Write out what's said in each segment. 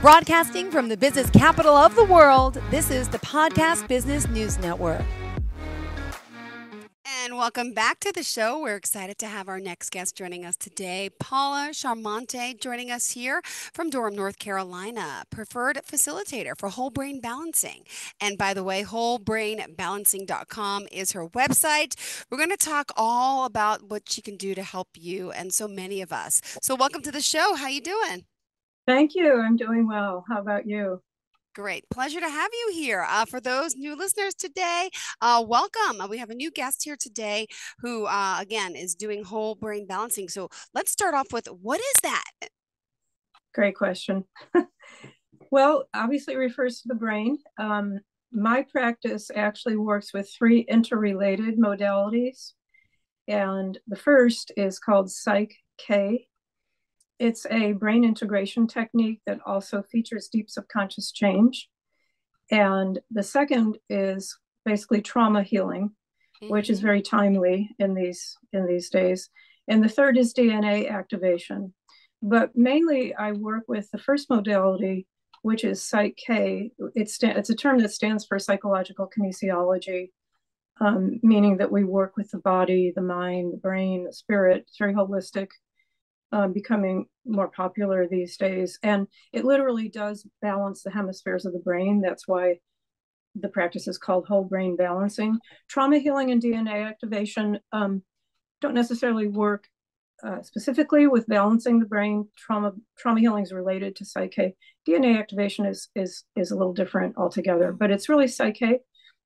Broadcasting from the business capital of the world, this is the Podcast Business News Network. And welcome back to the show. We're excited to have our next guest joining us today, Paula Chiarmonte, joining us here from Durham, North Carolina, preferred facilitator for whole brain balancing. And by the way, wholebrainbalancing.com is her website. We're going to talk all about what she can do to help you and so many of us. So welcome to the show. How you doing? Thank you. I'm doing well. How about you? Great. Pleasure to have you here. For those new listeners today, welcome. We have a new guest here today who, again, is doing whole brain balancing. So let's start off with, what is that? Great question. Well, obviously it refers to the brain. My practice actually works with three interrelated modalities. And the first is called Psych-K. It's a brain integration technique that also features deep subconscious change. And the second is basically trauma healing, which is very timely in these days. And the third is DNA activation. But mainly I work with the first modality, which is Psych-K. It's a term that stands for psychological kinesiology, meaning that we work with the body, the mind, the brain, the spirit. It's very holistic. Becoming more popular these days. And it literally does balance the hemispheres of the brain. That's why the practice is called whole brain balancing. Trauma healing and DNA activation don't necessarily work specifically with balancing the brain. Trauma healing is related to Psych-K. DNA activation is a little different altogether, but it's really Psych-K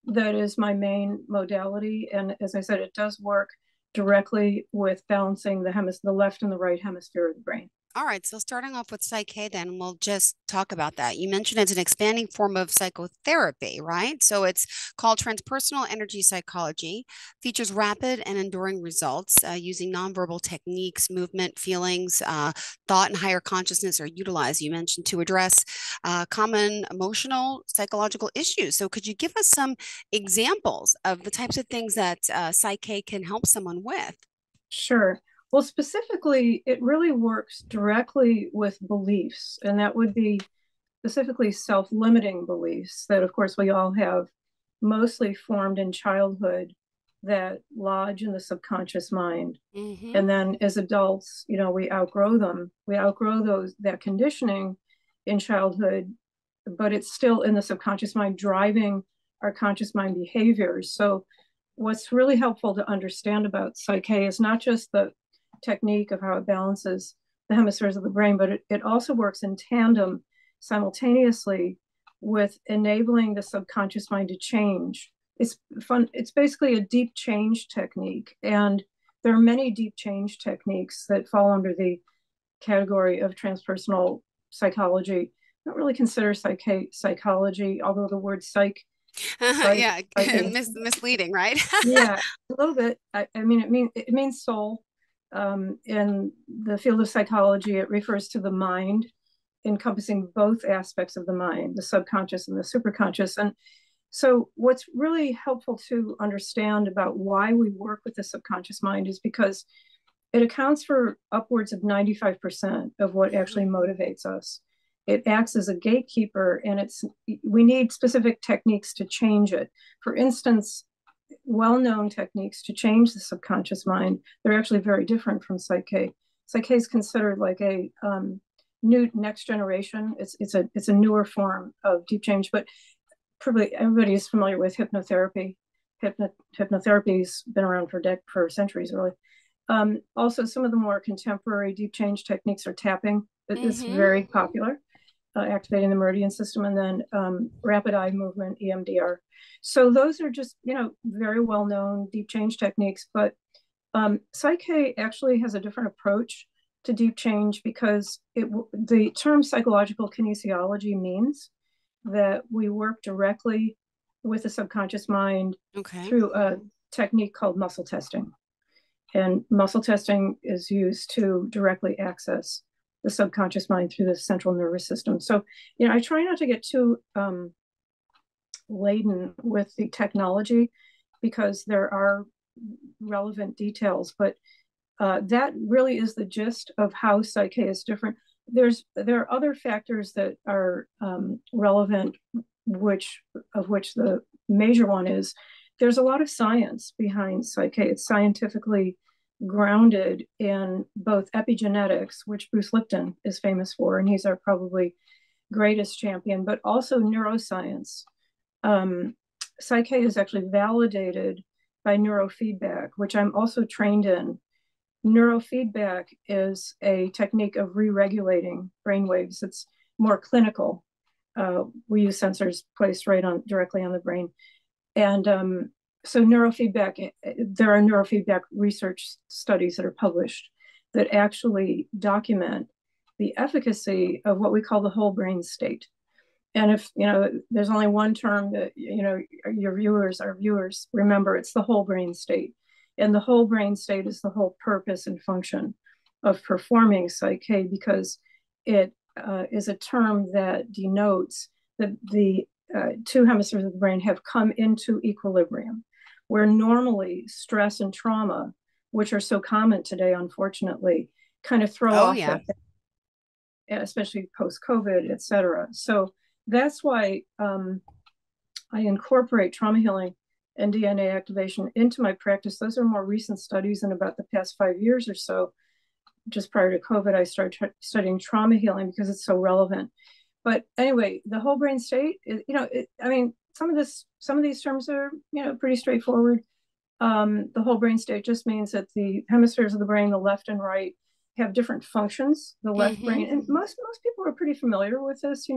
that is my main modality. And as I said, it does work directly with balancing the left and the right hemisphere of the brain. All right, so starting off with Psych-K, then we'll just talk about that. You mentioned it's an expanding form of psychotherapy, right? So it's called transpersonal energy psychology, features rapid and enduring results using nonverbal techniques, movement, feelings, thought, and higher consciousness are utilized, you mentioned, to address common emotional, psychological issues. So could you give us some examples of the types of things that Psych-K can help someone with? Sure. Well, specifically, it really works directly with beliefs, and that would be specifically self-limiting beliefs that, of course, we all have mostly formed in childhood that lodge in the subconscious mind. And then as adults, we outgrow them. We outgrow that conditioning in childhood, but it's still in the subconscious mind driving our conscious mind behaviors. So what's really helpful to understand about Psych-K is not just the technique of how it balances the hemispheres of the brain, but it also works in tandem simultaneously with enabling the subconscious mind to change. It's fun. It's basically a deep change technique. And there are many deep change techniques that fall under the category of transpersonal psychology. I don't really consider psychology, although the word psych yeah, misleading, right? Yeah, a little bit. I mean, it means soul. In the field of psychology, it refers to the mind, encompassing both aspects of the mind, the subconscious and the superconscious. And so what's really helpful to understand about why we work with the subconscious mind is because it accounts for upwards of 95% of what actually motivates us. It acts as a gatekeeper, and we need specific techniques to change it. For instance, well-known techniques to change the subconscious mind, they're actually very different from Psych-K. Psych-K is considered like a new next generation. It's a newer form of deep change, but probably everybody is familiar with hypnotherapy. Hypnotherapy's been around for centuries, really. Also, some of the more contemporary deep change techniques are tapping. It's very popular, activating the meridian system, and then rapid eye movement, EMDR. So those are just, very well-known deep change techniques. But Psych-K actually has a different approach to deep change because the term psychological kinesiology means that we work directly with the subconscious mind through a technique called muscle testing. And muscle testing is used to directly access the subconscious mind through the central nervous system. So, I try not to get too laden with the technology because there are relevant details, but that really is the gist of how Psych-K is different. there are other factors that are relevant, which the major one is there's a lot of science behind psyche. It's scientifically grounded in both epigenetics, which Bruce Lipton is famous for, and he's our probably greatest champion, but also neuroscience. Um, Psyche is actually validated by neurofeedback, which I'm also trained in. Neurofeedback is a technique of re-regulating brain waves. It's more clinical. We use sensors placed right on directly on the brain, and so neurofeedback. There are neurofeedback research studies that are published that actually document the efficacy of what we call the whole brain state. And if there's only one term that our viewers remember, it's the whole brain state. And the whole brain state is the whole purpose and function of performing psyche, because it is a term that denotes that the two hemispheres of the brain have come into equilibrium, where normally stress and trauma, which are so common today, unfortunately, kind of throw Oh, off yeah. that, especially post-COVID, et cetera. So that's why I incorporate trauma healing and DNA activation into my practice. Those are more recent studies in about the past 5 years or so. Just prior to COVID, I started studying trauma healing because it's so relevant. But anyway, the whole brain state is, I mean, some of these terms are, pretty straightforward. The whole brain state just means that the hemispheres of the brain, the left and right, have different functions. The left Mm-hmm. brain, and most people are pretty familiar with this.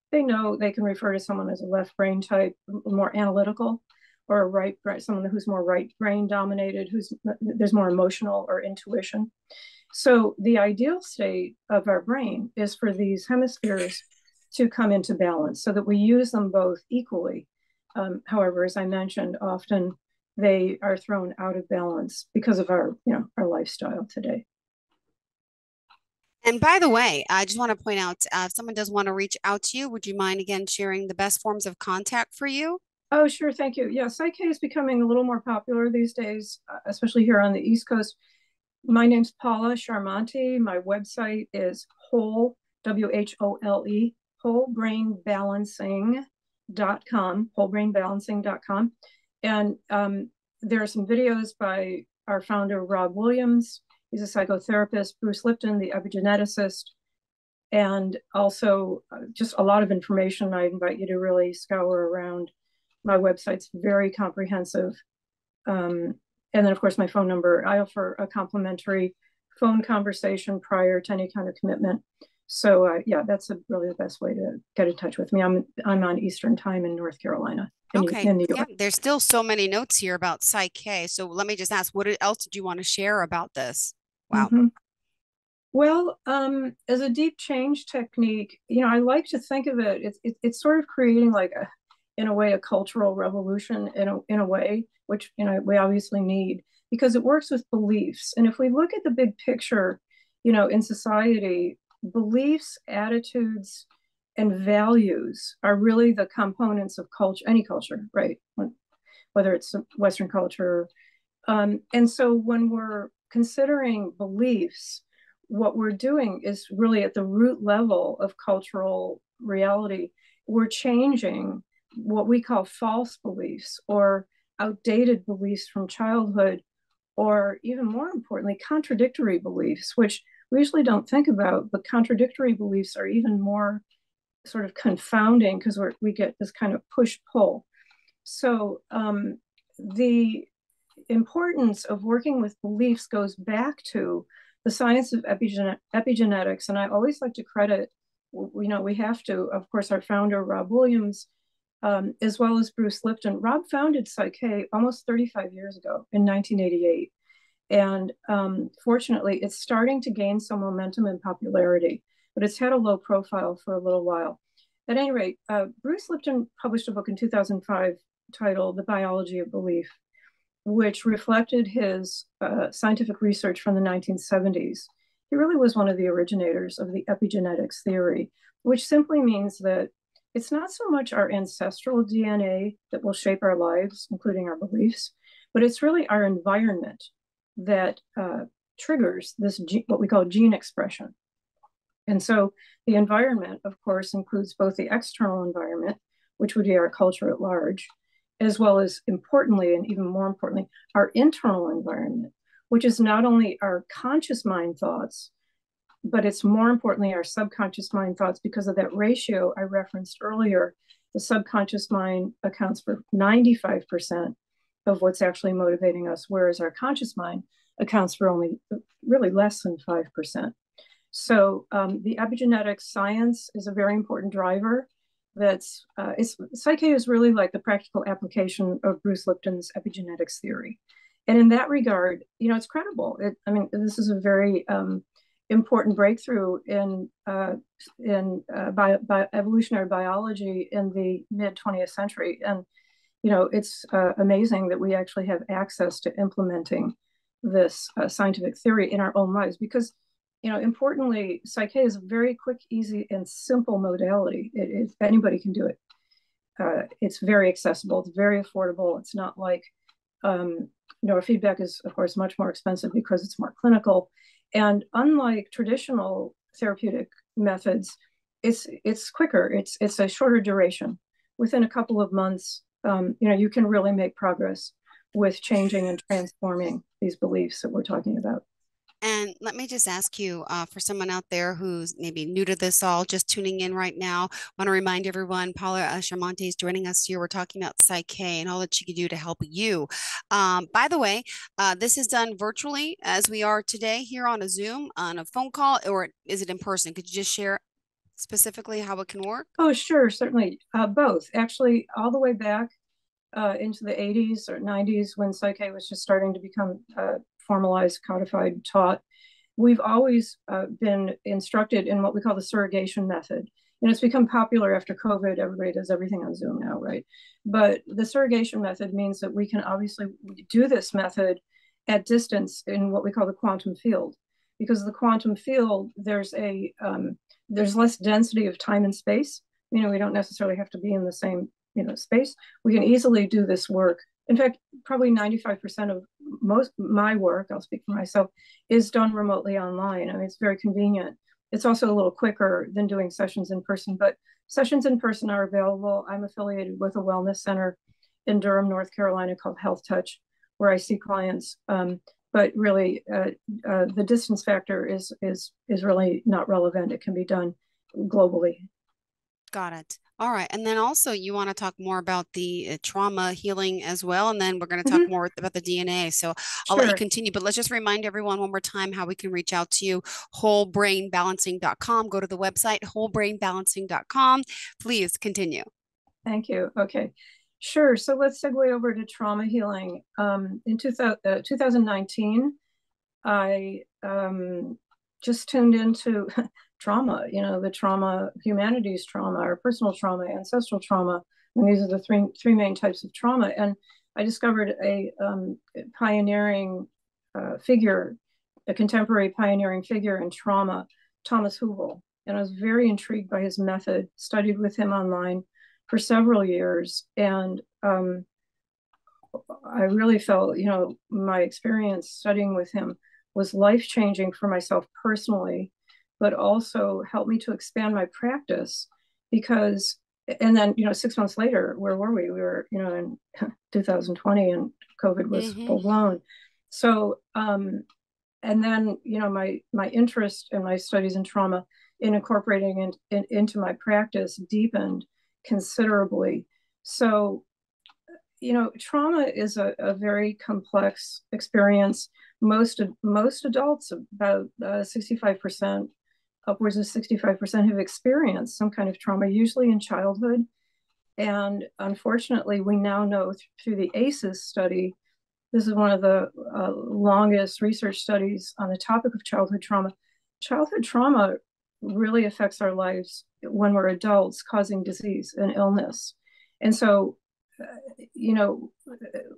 They know they can refer to someone as a left brain type, more analytical, or a right brain, someone who's more right brain dominated, there's more emotional or intuition. So the ideal state of our brain is for these hemispheres to come into balance so that we use them both equally. However, as I mentioned, often they are thrown out of balance because of our lifestyle today. And by the way, I just want to point out, if someone does want to reach out to you, would you mind again sharing the best forms of contact for you? Oh, sure. Thank you. Yeah, Psyche is becoming a little more popular these days, especially here on the East Coast. My name's Paula Chiarmonte. My website is WHOLE, wholebrainbalancing.com, wholebrainbalancing.com. And there are some videos by our founder, Rob Williams. He's a psychotherapist, Bruce Lipton, the epigeneticist, and also just a lot of information. I invite you to really scour around. My website's very comprehensive. And then, of course, my phone number. I offer a complimentary phone conversation prior to any kind of commitment. So, yeah, that's really the best way to get in touch with me. I'm on Eastern Time in North Carolina, Okay. in New Yeah, York. there's still so many notes here about Psyche. So let me just ask, what else did you want to share about this? Wow. Mm-hmm. Well, as a deep change technique, I like to think of it's sort of creating like in a way, a cultural revolution in a way, which, we obviously need because it works with beliefs. And if we look at the big picture, in society, beliefs, attitudes, and values are really the components of culture, any culture, right? Whether it's Western culture. And so when we're considering beliefs, what we're doing is really at the root level of cultural reality. We're changing what we call false beliefs or outdated beliefs from childhood, or even more importantly, contradictory beliefs, which we usually don't think about, but contradictory beliefs are even more sort of confounding because we get this kind of push pull. So the importance of working with beliefs goes back to the science of epigenetics. And I always like to credit, we have to, of course, our founder, Rob Williams, as well as Bruce Lipton. Rob founded Psyche almost 35 years ago in 1988. And fortunately, it's starting to gain some momentum and popularity, but it's had a low profile for a little while. At any rate, Bruce Lipton published a book in 2005 titled The Biology of Belief, which reflected his scientific research from the 1970s. He really was one of the originators of the epigenetics theory, which simply means that it's not so much our ancestral DNA that will shape our lives, including our beliefs, but it's really our environment that triggers this what we call gene expression. And so the environment, of course, includes both the external environment, which would be our culture at large, as well as importantly, and even more importantly, our internal environment, which is not only our conscious mind thoughts, but it's more importantly our subconscious mind thoughts because of that ratio I referenced earlier. The subconscious mind accounts for 95% of what's actually motivating us, whereas our conscious mind accounts for only really less than 5%. So the epigenetic science is a very important driver. Psyche is really like the practical application of Bruce Lipton's epigenetics theory, and in that regard, it's credible. I mean, this is a very important breakthrough in evolutionary biology in the mid 20th century, and it's amazing that we actually have access to implementing this scientific theory in our own lives because importantly, Psyche is a very quick, easy, and simple modality. Anybody can do it. It's very accessible. It's very affordable. It's not like neurofeedback is, of course, much more expensive because it's more clinical. And unlike traditional therapeutic methods, it's quicker. It's a shorter duration. Within a couple of months, you can really make progress with changing and transforming these beliefs that we're talking about. And let me just ask you, for someone out there who's maybe new to this all, just tuning in right now, want to remind everyone, Paula Chiarmonte is joining us here. We're talking about Psyche and all that she can do to help you. By the way, this is done virtually as we are today here on a Zoom, on a phone call, or is it in person? Could you just share specifically how it can work? Oh, sure, certainly. Both. Actually, all the way back into the 80s or 90s when Psyche was just starting to become formalized, codified, taught, we've always been instructed in what we call the surrogation method. It's become popular after COVID. Everybody does everything on Zoom now, right? But the surrogation method means that we can obviously do this method at distance in what we call the quantum field. Because the quantum field, there's less density of time and space. We don't necessarily have to be in the same space. We can easily do this work. In fact, probably 95% of most my work, I'll speak for myself, is done remotely online. I mean, it's very convenient. It's also a little quicker than doing sessions in person, but sessions in person are available. I'm affiliated with a wellness center in Durham, North Carolina called Health Touch, where I see clients. But really, the distance factor is really not relevant. It can be done globally. Got it. All right. And then also you want to talk more about the trauma healing as well. And then we're going to talk Mm-hmm. more about the DNA. So I'll let you Sure. continue, but let's just remind everyone one more time how we can reach out to you. Wholebrainbalancing.com. Go to the website, wholebrainbalancing.com. Please continue. Thank you. Okay. Sure. So let's segue over to trauma healing. In 2019, I just tuned into trauma, the trauma, humanities trauma, our personal trauma, ancestral trauma. And these are the three main types of trauma. And I discovered a pioneering figure, a contemporary pioneering figure in trauma, Thomas Hübl. And I was very intrigued by his method, studied with him online for several years. And I really felt, my experience studying with him was life-changing for myself personally, but also helped me to expand my practice because, and then, 6 months later, where were we? We were, in 2020 and COVID was full blown. So, and then, my interest in my studies in trauma in incorporating into my practice deepened considerably. So, trauma is a very complex experience. Most adults, about 65%, upwards of 65%, have experienced some kind of trauma, usually in childhood. And unfortunately, we now know through the ACEs study, this is one of the longest research studies on the topic of childhood trauma. Childhood trauma really affects our lives when we're adults, causing disease and illness. And so,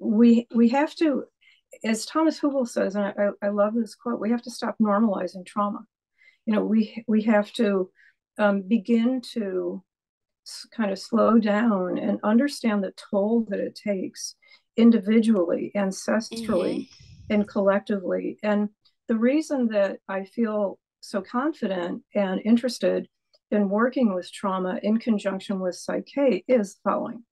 we have to, as Thomas Hübl says, and I love this quote, we have to stop normalizing trauma. We have to begin to kind of slow down and understand the toll that it takes individually, ancestrally, and collectively. And the reason that I feel so confident and interested in working with trauma in conjunction with Psych-K is the following.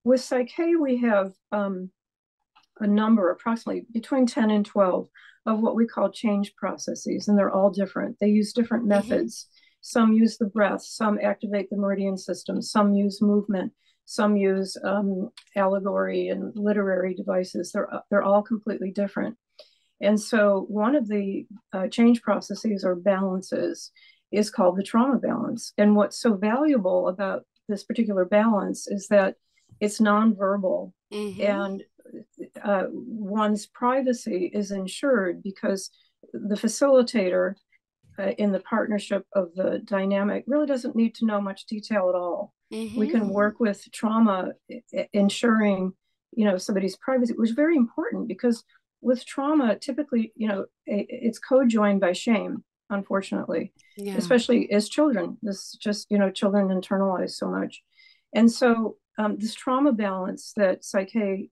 With Psych-K, we have a number, approximately between 10 and 12, of what we call change processes, and they're all different. They use different Mm-hmm. methods. Some use the breath, some activate the meridian system, some use movement, some use allegory and literary devices. They're all completely different. And so one of the change processes or balances is called the trauma balance. And what's so valuable about this particular balance is that it's nonverbal, Mm-hmm. and one's privacy is ensured because the facilitator in the partnership of the dynamic really doesn't need to know much detail at all. We Mm-hmm. can work with trauma, ensuring, somebody's privacy, which is very important because with trauma, typically, it's co-joined by shame, unfortunately, Yeah. especially as children. This just, children internalize so much. And so this trauma balance that Psych-K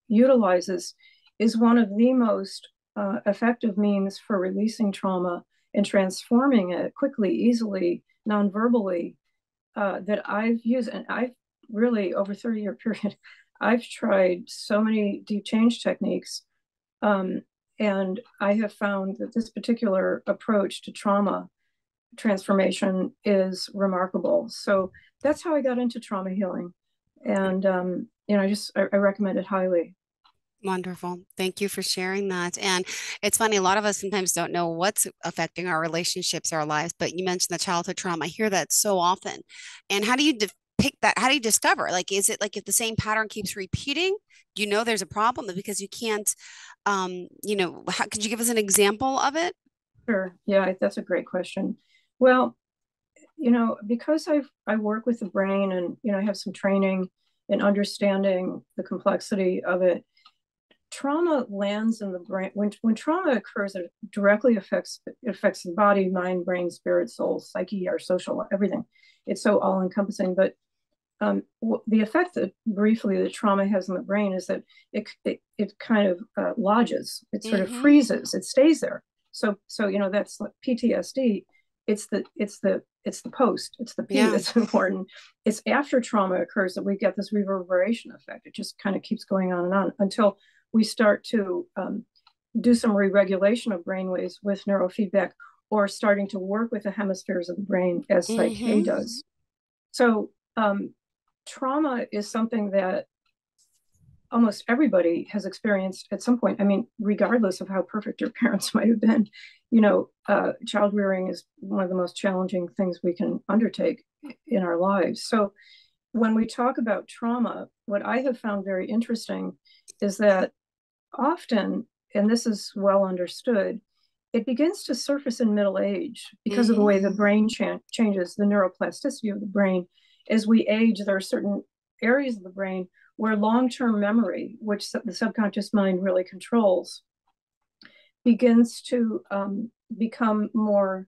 utilizes is one of the most effective means for releasing trauma and transforming it quickly, easily, non-verbally, that I've used. And I've really, over 30-year period, I've tried so many deep change techniques. Um, and I have found that this particular approach to trauma transformation is remarkable. So that's how I got into trauma healing. And, I recommend it highly. Wonderful. Thank you for sharing that. And it's funny, a lot of us sometimes don't know what's affecting our relationships, our lives, but you mentioned the childhood trauma. I hear that so often. And how do you pick that? How do you discover? Like, is it like if the same pattern keeps repeating, you know there's a problem because you can't, could you give us an example of it? Sure. Yeah, that's a great question. Well, because I work with the brain and, I have some training in understanding the complexity of it. Trauma lands in the brain. When trauma occurs, it directly affects the body, mind, brain, spirit, soul, psyche, our social, everything. It's so all encompassing. But the effect that briefly the trauma has in the brain is that it kind of lodges. It sort of Mm-hmm. freezes. It stays there. So that's like PTSD. It's the post. It's the P Yeah. that's important. It's after trauma occurs that we get this reverberation effect. It just kind of keeps going on and on until we start to do some re-regulation of brain waves with neurofeedback, or starting to work with the hemispheres of the brain as Psych-K Mm-hmm. does. So trauma is something that almost everybody has experienced at some point. I mean, regardless of how perfect your parents might have been, child rearing is one of the most challenging things we can undertake in our lives. So when we talk about trauma, what I have found very interesting is that often, and this is well understood, it begins to surface in middle age because of the Mm-hmm. way the brain changes, the neuroplasticity of the brain. As we age, there are certain areas of the brain where long-term memory, which the subconscious mind really controls, begins to become more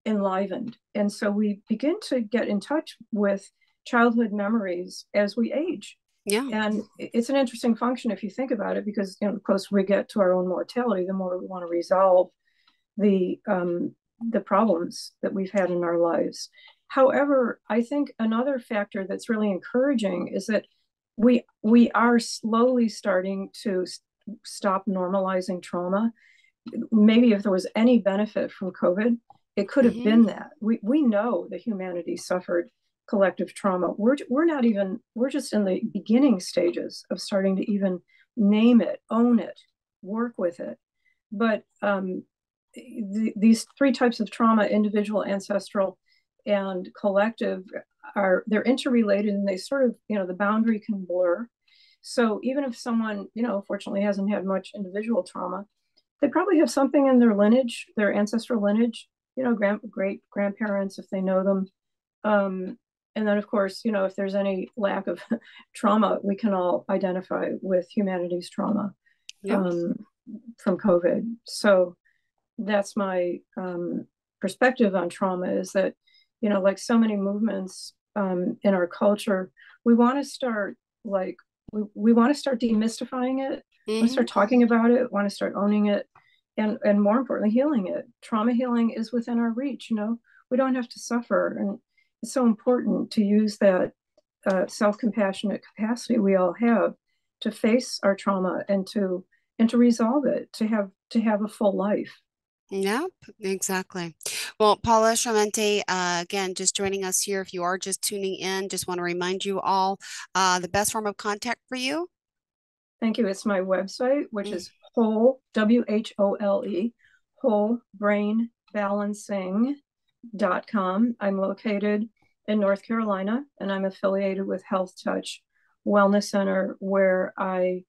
enlivened. And so we begin to get in touch with childhood memories as we age. Yeah. And it's an interesting function if you think about it, because the closer we get to our own mortality, the more we want to resolve the problems that we've had in our lives. However, I think another factor that's really encouraging is that we are slowly starting to stop normalizing trauma. Maybe if there was any benefit from COVID, it could have Mm-hmm. been that. We know that humanity suffered collective trauma. We're just in the beginning stages of starting to even name it, own it, work with it. But these three types of trauma, individual, ancestral, and collective, they're interrelated, and they sort of, the boundary can blur. So even if someone, fortunately hasn't had much individual trauma, they probably have something in their lineage, their ancestral lineage, great grandparents, if they know them. And then, of course, if there's any lack of trauma, we can all identify with humanity's trauma Yeah. um, from COVID. So that's my perspective on trauma, is that, like so many movements in our culture, we want to start we want to start demystifying it. We want to Mm-hmm. start talking about it. Want to start owning it. and more importantly, healing it. Trauma healing is within our reach. We don't have to suffer, and it's so important to use that self-compassionate capacity we all have to face our trauma and to resolve it, to have a full life. Yep, exactly. Well, Paula Chiarmonte, again, just joining us here. If you are just tuning in, just want to remind you all the best form of contact for you. Thank you. It's my website, which Mm, is whole, WHOLE, whole brain balancing.com. I'm located in North Carolina, and I'm affiliated with Health Touch Wellness Center, where I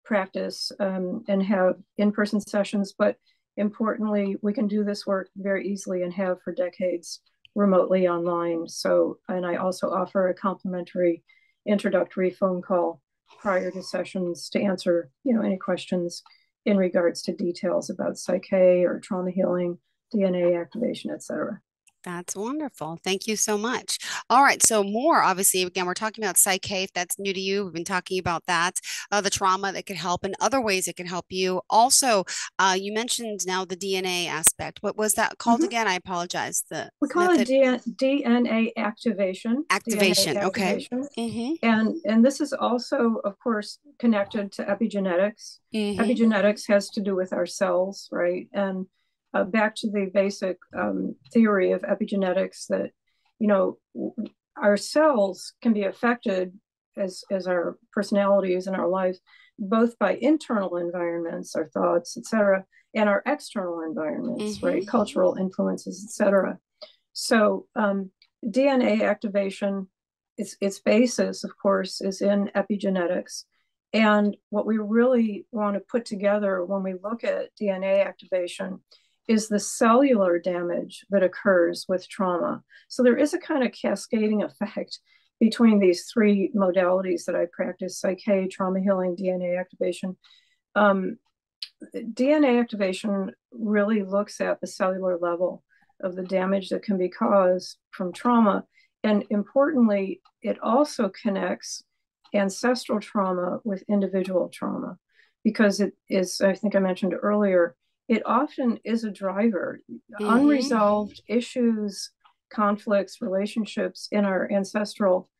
practice and have in-person sessions. But importantly, we can do this work very easily and have for decades remotely online. So, and I also offer a complimentary introductory phone call prior to sessions to answer, any questions in regards to details about psyche or trauma healing, DNA activation, etc. That's wonderful. Thank you so much. All right. So more, obviously, again, we're talking about psyche. If that's new to you, we've been talking about that, the trauma that could help and other ways it can help you. Also, you mentioned now the DNA aspect. What was that called Mm-hmm. again? I apologize. The We call it method DNA activation. DNA activation. Okay. activation, Mm-hmm. and this is also, of course, connected to epigenetics. Mm-hmm. Epigenetics has to do with our cells, right? And back to the basic theory of epigenetics that you know our cells can be affected as our personalities and our lives both by internal environments, our thoughts, etc., and our external environments, Mm-hmm. right? Cultural influences, etc. So DNA activation, its basis, of course, is in epigenetics. And what we really want to put together when we look at DNA activation is the cellular damage that occurs with trauma. So there is a kind of cascading effect between these three modalities that I practice: psyche, trauma healing, DNA activation. Um, DNA activation really looks at the cellular level of the damage that can be caused from trauma. And importantly, it also connects ancestral trauma with individual trauma because it is, I think I mentioned earlier, it often is a driver. Mm-hmm. Unresolved issues, conflicts, relationships in our ancestral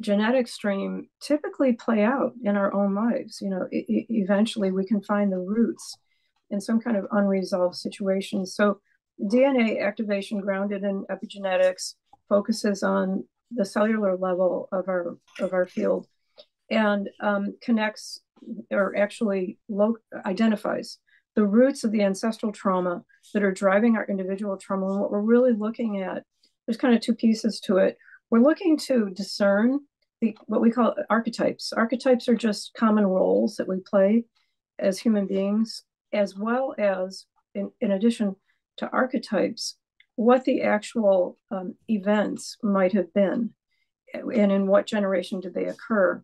genetic stream typically play out in our own lives. Eventually we can find the roots in some kind of unresolved situation. So DNA activation grounded in epigenetics focuses on the cellular level of our field and connects or actually identifies the roots of the ancestral trauma that are driving our individual trauma. And what we're really looking at, there's kind of two pieces to it. We're looking to discern what we call archetypes. Archetypes are just common roles that we play as human beings, as well as, in addition to archetypes, what the actual events might have been and in what generation did they occur.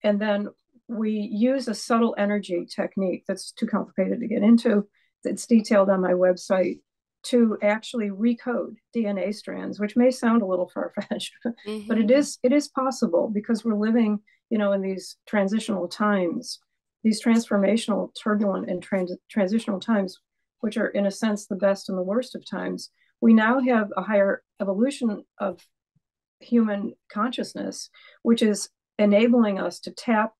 And then we use a subtle energy technique that's too complicated to get into, that's detailed on my website, to actually recode DNA strands, which may sound a little far-fetched, but Mm-hmm. it is possible because we're living, in these transitional times, these transformational, turbulent, and transitional times, which are in a sense the best and the worst of times. We now have a higher evolution of human consciousness, which is enabling us to tap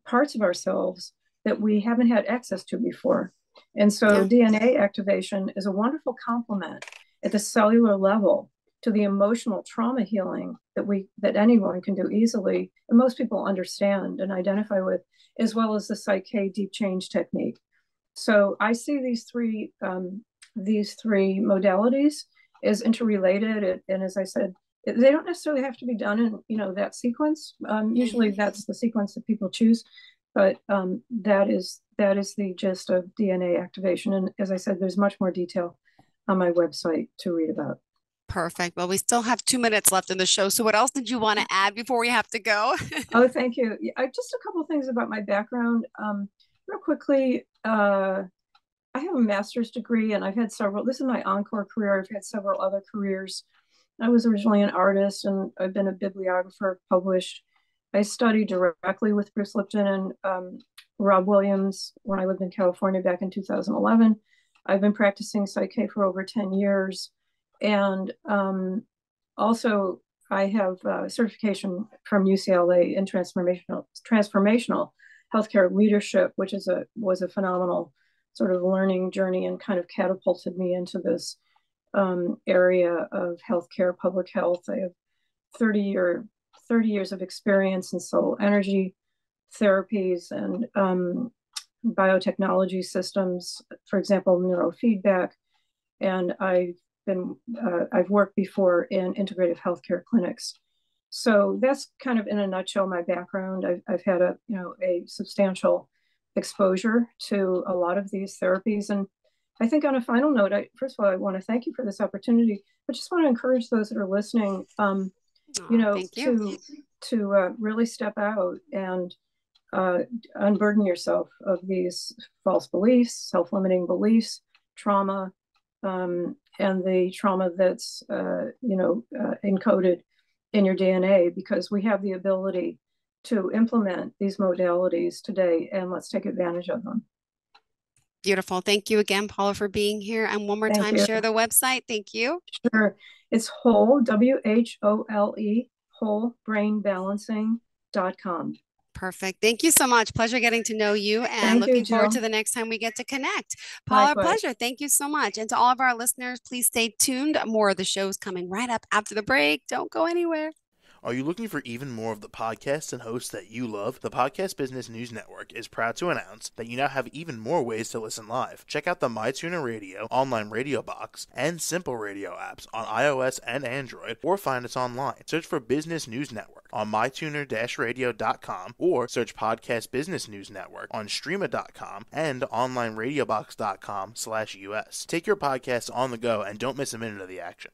parts of ourselves that we haven't had access to before. And so Yeah. DNA activation is a wonderful complement at the cellular level to the emotional trauma healing that anyone can do easily, and most people understand and identify with, as well as the psyche deep change technique. So I see these three modalities as interrelated, and as I said, they don't necessarily have to be done in that sequence. Usually, Mm-hmm. that's the sequence that people choose, but that is the gist of DNA activation. And as I said, there's much more detail on my website to read about. Perfect. Well, we still have 2 minutes left in the show. So what else did you want to add before we have to go? Oh, thank you. Just a couple of things about my background. Real quickly, I have a master's degree, and I've had several. This is my encore career. I've had several other careers. I was originally an artist, and I've been a bibliographer, published. I studied directly with Bruce Lipton and Rob Williams when I lived in California back in 2011. I've been practicing Psych-K for over 10 years. And also, I have certification from UCLA in transformational healthcare leadership, which was a phenomenal sort of learning journey and kind of catapulted me into this area of healthcare, public health. I have 30 years of experience in soul energy therapies and biotechnology systems, for example, neurofeedback. And I've worked before in integrative healthcare clinics. So that's kind of in a nutshell my background. I've had a substantial exposure to a lot of these therapies. And I think on a final note, first of all, I want to thank you for this opportunity, but just want to encourage those that are listening, to really step out and unburden yourself of these false beliefs, self-limiting beliefs, trauma, and the trauma that's encoded in your DNA, because we have the ability to implement these modalities today, and let's take advantage of them. Beautiful. Thank you again, Paula, for being here. And one more time, share the website. Thank you. Sure. It's whole, WHOLE, wholebrainbalancing.com. Perfect. Thank you so much. Pleasure getting to know you, and looking forward to the next time we get to connect. Paula, pleasure. Thank you so much. And to all of our listeners, please stay tuned. More of the shows coming right up after the break. Don't go anywhere. Are you looking for even more of the podcasts and hosts that you love? The Podcast Business News Network is proud to announce that you now have even more ways to listen live. Check out the MyTuner Radio, online radio box, and Simple Radio apps on iOS and Android, or find us online. Search for Business News Network on mytuner-radio.com, or search Podcast Business News Network on streama.com and onlineradiobox.com/US. Take your podcasts on the go and don't miss a minute of the action.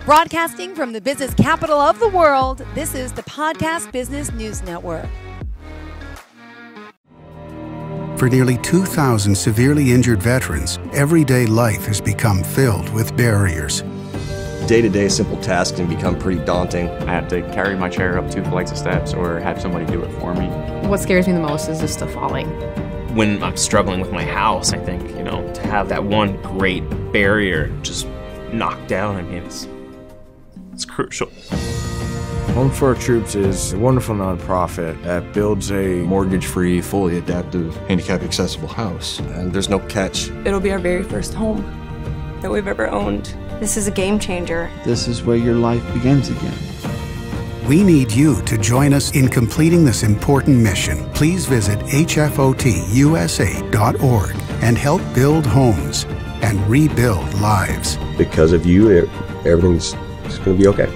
Broadcasting from the business capital of the world, this is the Podcast Business News Network. For nearly 2,000 severely injured veterans, everyday life has become filled with barriers. Day-to-day simple tasks can become pretty daunting. I have to carry my chair up 2 flights of steps or have somebody do it for me. What scares me the most is just the falling. When I'm struggling with my house, I think, to have that one great barrier just knocked down, it's crucial. Home for Our Troops is a wonderful nonprofit that builds a mortgage-free, fully adaptive, handicap-accessible house. And there's no catch. It'll be our very first home that we've ever owned. This is a game changer. This is where your life begins again. We need you to join us in completing this important mission. Please visit hfotusa.org and help build homes and rebuild lives. Because of you, everything's going to be okay.